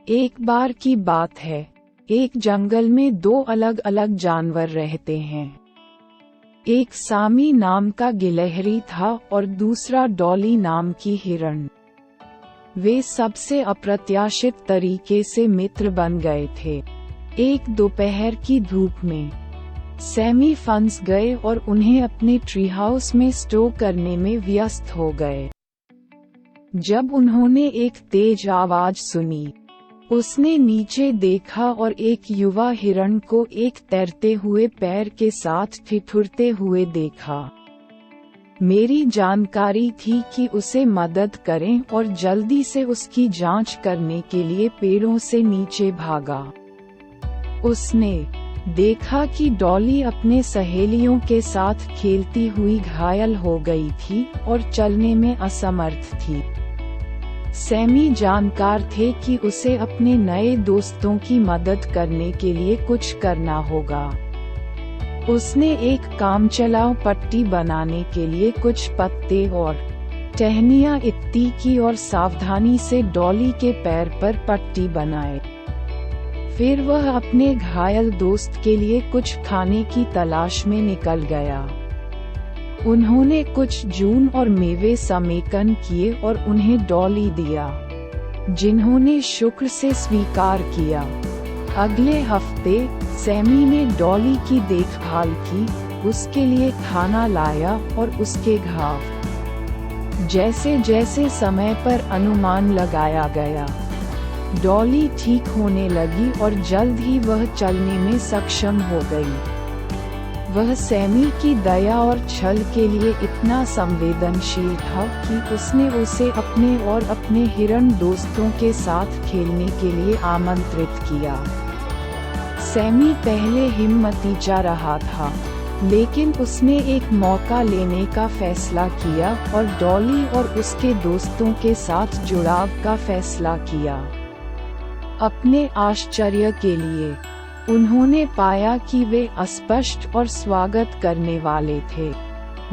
एक बार की बात है, एक जंगल में दो अलग अलग जानवर रहते हैं। एक सामी नाम का गिलहरी था और दूसरा डॉली नाम की हिरण। वे सबसे अप्रत्याशित तरीके से मित्र बन गए थे। एक दोपहर की धूप में सैमी फंस गए और उन्हें अपने ट्री हाउस में स्टो करने में व्यस्त हो गए। जब उन्होंने एक तेज आवाज सुनी, उसने नीचे देखा और एक युवा हिरण को एक तैरते हुए पैर के साथ ठिठुरते हुए देखा। मेरी जानकारी थी कि उसे मदद करें और जल्दी से उसकी जांच करने के लिए पेड़ों से नीचे भागा। उसने देखा कि डॉली अपने सहेलियों के साथ खेलती हुई घायल हो गई थी और चलने में असमर्थ थी। सैमी जानकार थे कि उसे अपने नए दोस्तों की मदद करने के लिए कुछ करना होगा। उसने एक कामचलाऊ पट्टी बनाने के लिए कुछ पत्ते और टहनियाँ इकट्ठी की और सावधानी से डॉली के पैर पर पट्टी बनाए। फिर वह अपने घायल दोस्त के लिए कुछ खाने की तलाश में निकल गया। उन्होंने कुछ जून और मेवे समेकन किए और उन्हें डॉली दिया, जिन्होंने शुक्र से स्वीकार किया। अगले हफ्ते सैमी ने डॉली की देखभाल की, उसके लिए खाना लाया और उसके घाव जैसे जैसे समय पर अनुमान लगाया गया, डॉली ठीक होने लगी और जल्द ही वह चलने में सक्षम हो गई। वह सैमी की दया और छल के लिए इतना संवेदनशील था कि उसने उसे अपने और अपने हिरण दोस्तों के साथ खेलने के लिए आमंत्रित किया। सैमी पहले हिम्मतीचा रहा था, लेकिन उसने एक मौका लेने का फैसला किया और डॉली और उसके दोस्तों के साथ जुड़ाव का फैसला किया। अपने आश्चर्य के लिए उन्होंने पाया कि वे अस्पष्ट और स्वागत करने वाले थे।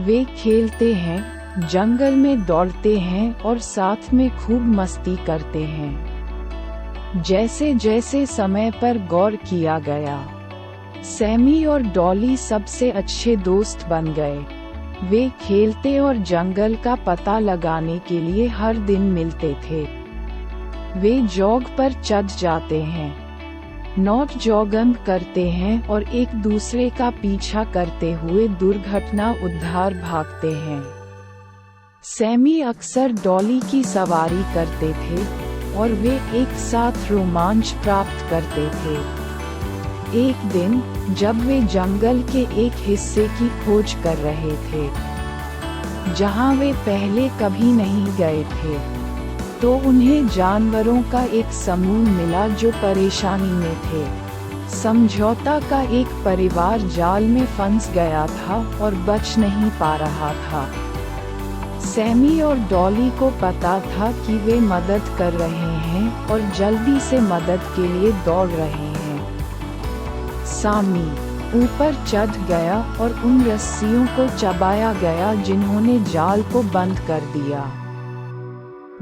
वे खेलते हैं, जंगल में दौड़ते हैं और साथ में खूब मस्ती करते हैं। जैसे जैसे समय पर गौर किया गया, सैमी और डॉली सबसे अच्छे दोस्त बन गए। वे खेलते और जंगल का पता लगाने के लिए हर दिन मिलते थे। वे जॉग पर चढ़ जाते हैं, नॉट जॉगिंग करते हैं और एक दूसरे का पीछा करते हुए दुर्घटना उद्धार भागते हैं। सैमी अक्सर डॉली की सवारी करते थे और वे एक साथ रोमांच प्राप्त करते थे। एक दिन जब वे जंगल के एक हिस्से की खोज कर रहे थे, जहां वे पहले कभी नहीं गए थे, तो उन्हें जानवरों का एक समूह मिला जो परेशानी में थे। समझौता का एक परिवार जाल में फंस गया था और बच नहीं पा रहा था। सैमी और डॉली को पता था कि वे मदद कर रहे हैं और जल्दी से मदद के लिए दौड़ रहे हैं। सामी ऊपर चढ़ गया और उन रस्सियों को चबाया गया जिन्होंने जाल को बंद कर दिया,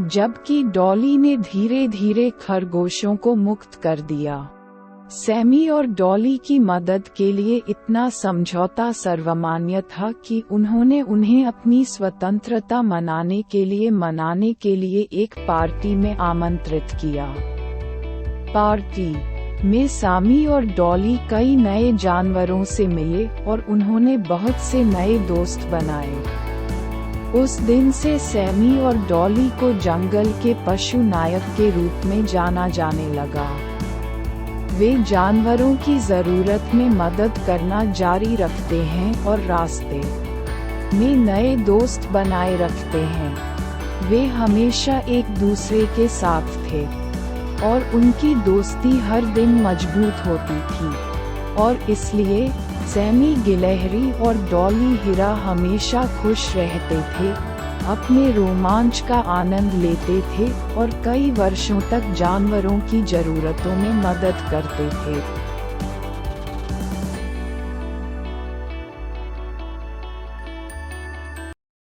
जबकि डॉली ने धीरे धीरे खरगोशों को मुक्त कर दिया। सैमी और डॉली की मदद के लिए इतना समझौता सर्वमान्य था कि उन्होंने उन्हें अपनी स्वतंत्रता मनाने के लिए एक पार्टी में आमंत्रित किया। पार्टी में सामी और डॉली कई नए जानवरों से मिले और उन्होंने बहुत से नए दोस्त बनाए। उस दिन से सैमी और डॉली को जंगल के पशु नायक के रूप में जाना जाने लगा। वे जानवरों की जरूरत में मदद करना जारी रखते हैं और रास्ते में नए दोस्त बनाए रखते हैं। वे हमेशा एक दूसरे के साथ थे और उनकी दोस्ती हर दिन मजबूत होती थी, और इसलिए सैमी गिलहरी और डॉली हिरा हमेशा खुश रहते थे, अपने रोमांच का आनंद लेते थे और कई वर्षों तक जानवरों की जरूरतों में मदद करते थे।